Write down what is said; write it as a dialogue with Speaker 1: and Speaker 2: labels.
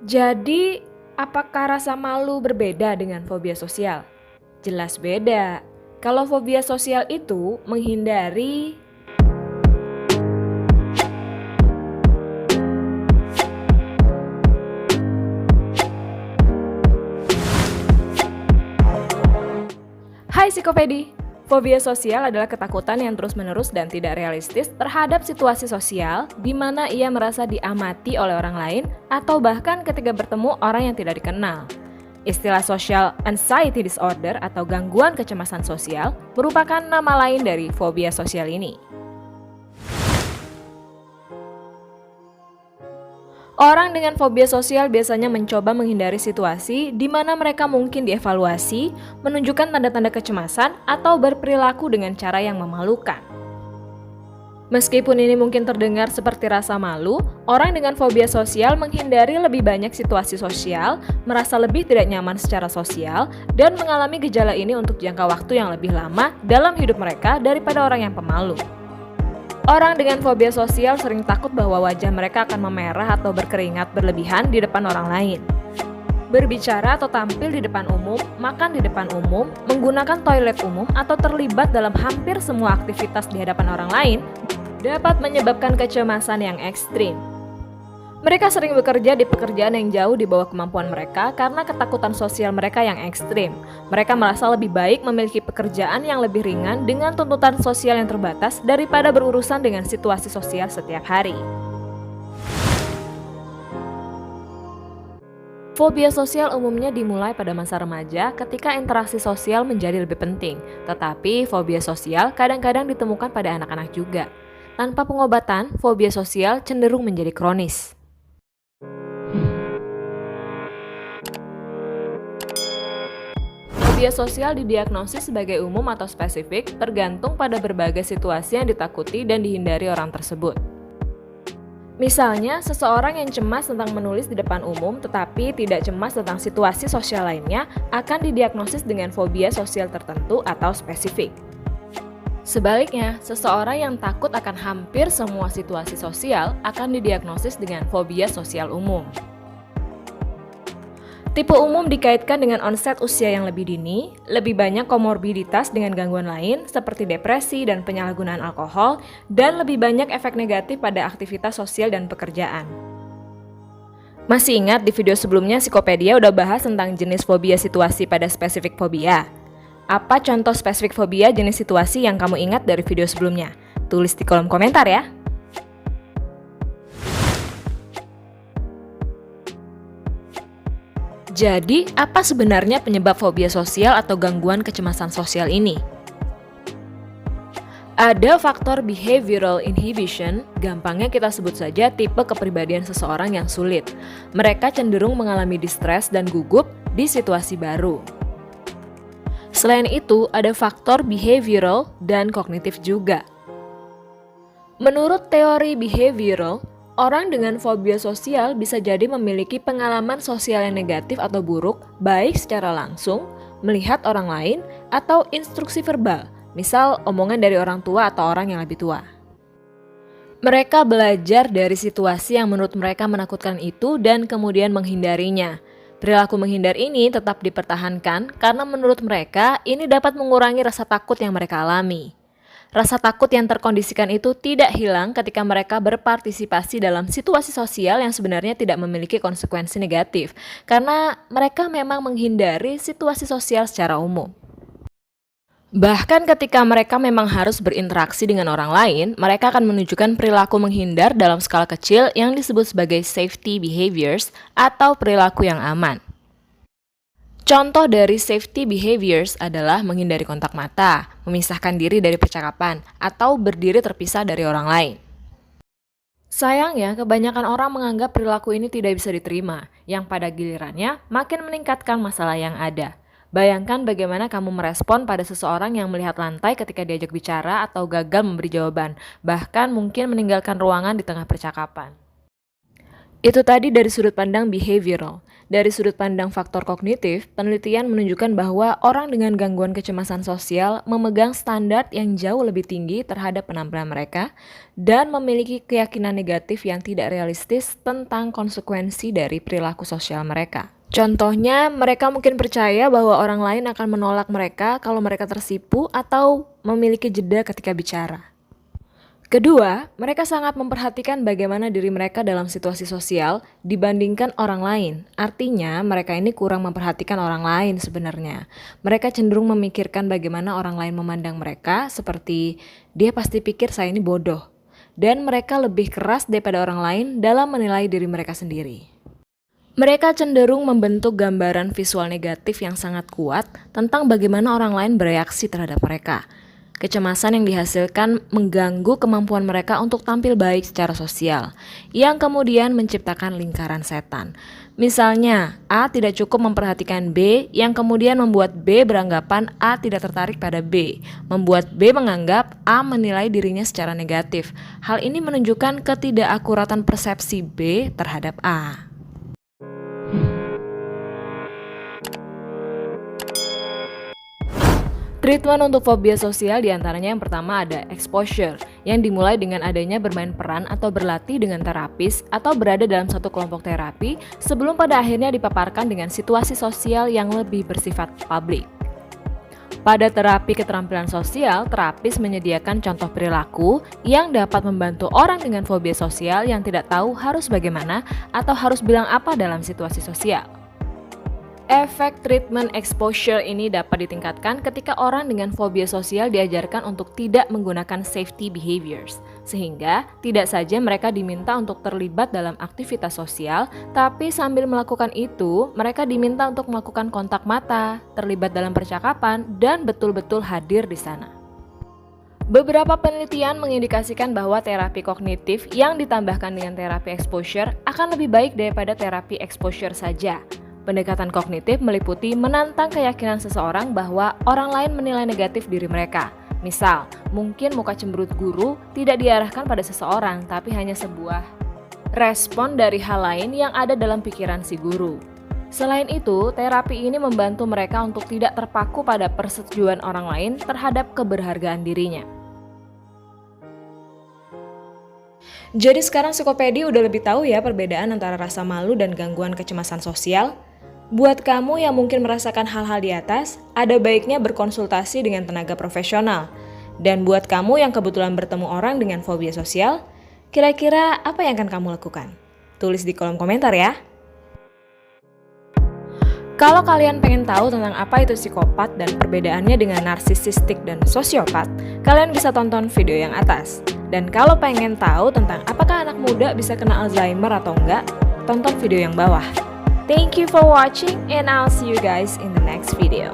Speaker 1: Jadi, apakah rasa malu berbeda dengan fobia sosial? Jelas beda. Kalau fobia sosial itu menghindari. Hai Psikopedi! Fobia sosial adalah ketakutan yang terus-menerus dan tidak realistis terhadap situasi sosial di mana ia merasa diamati oleh orang lain atau bahkan ketika bertemu orang yang tidak dikenal. Istilah social anxiety disorder atau gangguan kecemasan sosial merupakan nama lain dari fobia sosial ini. Orang dengan fobia sosial biasanya mencoba menghindari situasi di mana mereka mungkin dievaluasi, menunjukkan tanda-tanda kecemasan, atau berperilaku dengan cara yang memalukan. Meskipun ini mungkin terdengar seperti rasa malu, orang dengan fobia sosial menghindari lebih banyak situasi sosial, merasa lebih tidak nyaman secara sosial, dan mengalami gejala ini untuk jangka waktu yang lebih lama dalam hidup mereka daripada orang yang pemalu. Orang dengan fobia sosial sering takut bahwa wajah mereka akan memerah atau berkeringat berlebihan di depan orang lain. Berbicara atau tampil di depan umum, makan di depan umum, menggunakan toilet umum, atau terlibat dalam hampir semua aktivitas di hadapan orang lain dapat menyebabkan kecemasan yang ekstrim. Mereka sering bekerja di pekerjaan yang jauh di bawah kemampuan mereka karena ketakutan sosial mereka yang ekstrim. Mereka merasa lebih baik memiliki pekerjaan yang lebih ringan dengan tuntutan sosial yang terbatas daripada berurusan dengan situasi sosial setiap hari. Fobia sosial umumnya dimulai pada masa remaja ketika interaksi sosial menjadi lebih penting. Tetapi fobia sosial kadang-kadang ditemukan pada anak-anak juga. Tanpa pengobatan, fobia sosial cenderung menjadi kronis. Fobia sosial didiagnosis sebagai umum atau spesifik tergantung pada berbagai situasi yang ditakuti dan dihindari orang tersebut. Misalnya, seseorang yang cemas tentang menulis di depan umum tetapi tidak cemas tentang situasi sosial lainnya akan didiagnosis dengan fobia sosial tertentu atau spesifik. Sebaliknya, seseorang yang takut akan hampir semua situasi sosial akan didiagnosis dengan fobia sosial umum. Tipe umum dikaitkan dengan onset usia yang lebih dini, lebih banyak komorbiditas dengan gangguan lain seperti depresi dan penyalahgunaan alkohol, dan lebih banyak efek negatif pada aktivitas sosial dan pekerjaan. Masih ingat di video sebelumnya Psikopedia udah bahas tentang jenis fobia situasi pada spesifik fobia? Apa contoh spesifik fobia jenis situasi yang kamu ingat dari video sebelumnya? Tulis di kolom komentar ya! Jadi, apa sebenarnya penyebab fobia sosial atau gangguan kecemasan sosial ini? Ada faktor behavioral inhibition, gampangnya kita sebut saja tipe kepribadian seseorang yang sulit. Mereka cenderung mengalami distres dan gugup di situasi baru. Selain itu, ada faktor behavioral dan kognitif juga. Menurut teori behavioral, orang dengan fobia sosial bisa jadi memiliki pengalaman sosial yang negatif atau buruk, baik secara langsung, melihat orang lain, atau instruksi verbal, misal omongan dari orang tua atau orang yang lebih tua. Mereka belajar dari situasi yang menurut mereka menakutkan itu dan kemudian menghindarinya. Perilaku menghindar ini tetap dipertahankan karena menurut mereka ini dapat mengurangi rasa takut yang mereka alami. Rasa takut yang terkondisikan itu tidak hilang ketika mereka berpartisipasi dalam situasi sosial yang sebenarnya tidak memiliki konsekuensi negatif, karena mereka memang menghindari situasi sosial secara umum. Bahkan ketika mereka memang harus berinteraksi dengan orang lain, mereka akan menunjukkan perilaku menghindar dalam skala kecil yang disebut sebagai safety behaviors atau perilaku yang aman. Contoh dari safety behaviors adalah menghindari kontak mata, memisahkan diri dari percakapan, atau berdiri terpisah dari orang lain. Sayangnya, kebanyakan orang menganggap perilaku ini tidak bisa diterima, yang pada gilirannya makin meningkatkan masalah yang ada. Bayangkan bagaimana kamu merespon pada seseorang yang melihat lantai ketika diajak bicara atau gagal memberi jawaban, bahkan mungkin meninggalkan ruangan di tengah percakapan. Itu tadi dari sudut pandang behavioral. Dari sudut pandang faktor kognitif, penelitian menunjukkan bahwa orang dengan gangguan kecemasan sosial memegang standar yang jauh lebih tinggi terhadap penampilan mereka dan memiliki keyakinan negatif yang tidak realistis tentang konsekuensi dari perilaku sosial mereka. Contohnya, mereka mungkin percaya bahwa orang lain akan menolak mereka kalau mereka tersipu atau memiliki jeda ketika bicara. Kedua, mereka sangat memperhatikan bagaimana diri mereka dalam situasi sosial dibandingkan orang lain. Artinya, mereka ini kurang memperhatikan orang lain sebenarnya. Mereka cenderung memikirkan bagaimana orang lain memandang mereka, seperti dia pasti pikir saya ini bodoh. Dan mereka lebih keras daripada orang lain dalam menilai diri mereka sendiri. Mereka cenderung membentuk gambaran visual negatif yang sangat kuat tentang bagaimana orang lain bereaksi terhadap mereka. Kecemasan yang dihasilkan mengganggu kemampuan mereka untuk tampil baik secara sosial, yang kemudian menciptakan lingkaran setan. Misalnya, A tidak cukup memperhatikan B, yang kemudian membuat B beranggapan A tidak tertarik pada B, membuat B menganggap A menilai dirinya secara negatif. Hal ini menunjukkan ketidakakuratan persepsi B terhadap A. Treatment untuk fobia sosial diantaranya yang pertama ada exposure, yang dimulai dengan adanya bermain peran atau berlatih dengan terapis atau berada dalam satu kelompok terapi sebelum pada akhirnya dipaparkan dengan situasi sosial yang lebih bersifat publik. Pada terapi keterampilan sosial, terapis menyediakan contoh perilaku yang dapat membantu orang dengan fobia sosial yang tidak tahu harus bagaimana atau harus bilang apa dalam situasi sosial. Efek treatment exposure ini dapat ditingkatkan ketika orang dengan fobia sosial diajarkan untuk tidak menggunakan safety behaviors, sehingga tidak saja mereka diminta untuk terlibat dalam aktivitas sosial, tapi sambil melakukan itu, mereka diminta untuk melakukan kontak mata, terlibat dalam percakapan, dan betul-betul hadir di sana. Beberapa penelitian mengindikasikan bahwa terapi kognitif yang ditambahkan dengan terapi exposure akan lebih baik daripada terapi exposure saja. Pendekatan kognitif meliputi menantang keyakinan seseorang bahwa orang lain menilai negatif diri mereka. Misal, mungkin muka cemberut guru tidak diarahkan pada seseorang, tapi hanya sebuah respon dari hal lain yang ada dalam pikiran si guru. Selain itu, terapi ini membantu mereka untuk tidak terpaku pada persetujuan orang lain terhadap keberhargaan dirinya. Jadi sekarang Psikopedi udah lebih tahu ya perbedaan antara rasa malu dan gangguan kecemasan sosial. Buat kamu yang mungkin merasakan hal-hal di atas, ada baiknya berkonsultasi dengan tenaga profesional. Dan buat kamu yang kebetulan bertemu orang dengan fobia sosial, kira-kira apa yang akan kamu lakukan? Tulis di kolom komentar ya. Kalau kalian pengen tahu tentang apa itu psikopat dan perbedaannya dengan narsisistik dan sosiopat, kalian bisa tonton video yang atas. Dan kalau pengen tahu tentang apakah anak muda bisa kena Alzheimer atau enggak, tonton video yang bawah. Thank you for watching and I'll see you guys in the next video.